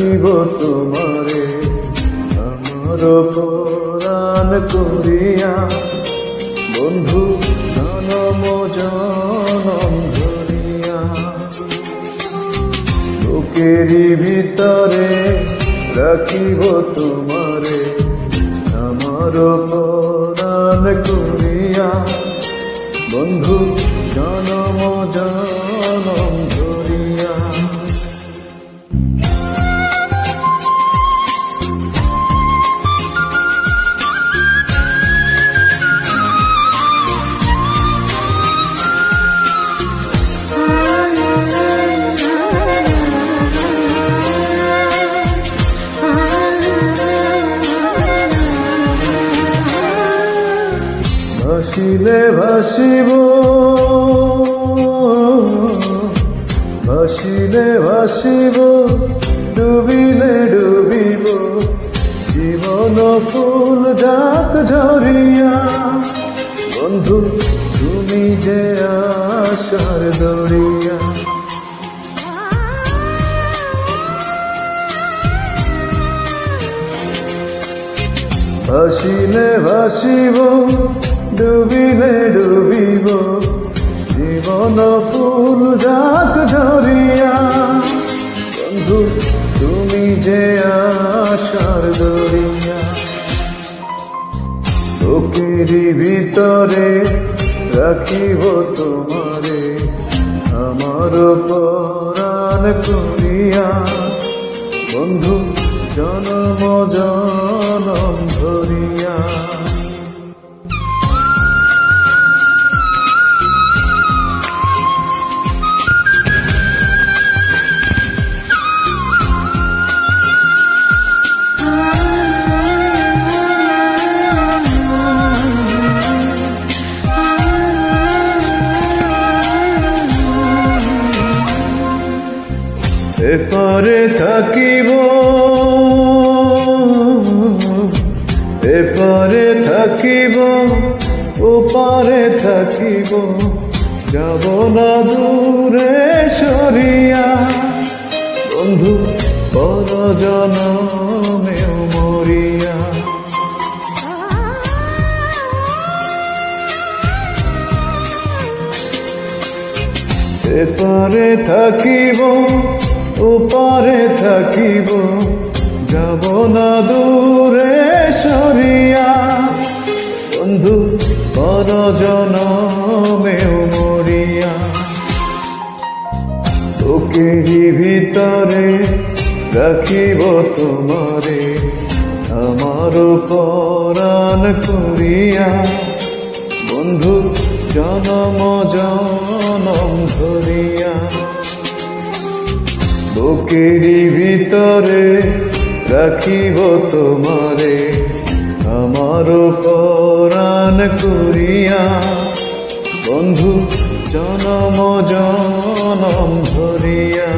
রাখিব তোমারে আমার পরাণ করিয়া, বন্ধু জনম জনম ধরিয়া। বুকেরই ভিতরে রাখিব তোমারে আমার পরাণ করিয়া, বন্ধু জনম জনম ধরিয়া। ভাসিলে ভাসিব, ভাসিলে ভাসিব, ডুবিলে ডুবিব, জীবন ফুল যাক ঝরিয়া। বন্ধু তুমি যে আশার দরিয়া, ভাসিলে ভাসিব, ডুবিলে ডুবিব, জীবন ফুল যাক ঝরিয়া। বন্ধু তুমি যে আশার দরিয়া। বুকেরই ভিতরে রাখিব তোমারে আমার পরাণ করিয়া, বন্ধু জনম জনম ধরিয়া। এপারে থাকিব, এপারে থাকিব, ওপারে থাকিব, যাব না দূরে সরিয়া। বন্ধু পর জনমেও মরিয়া। এপারে থাকিব, ওপারে থাকিব, যাব না দূরে সরিয়া। বন্ধু পর জনমেও মরিয়া। বুকেরই ভিতরে রাখিব তোমারে আমার পরাণ করিয়া, বন্ধু জনম জনম ধরিয়া। বুকেরই ভিতরে রাখিব তোমারে আমার পরাণ করিয়া, বন্ধু জনম জনম ধরিয়া।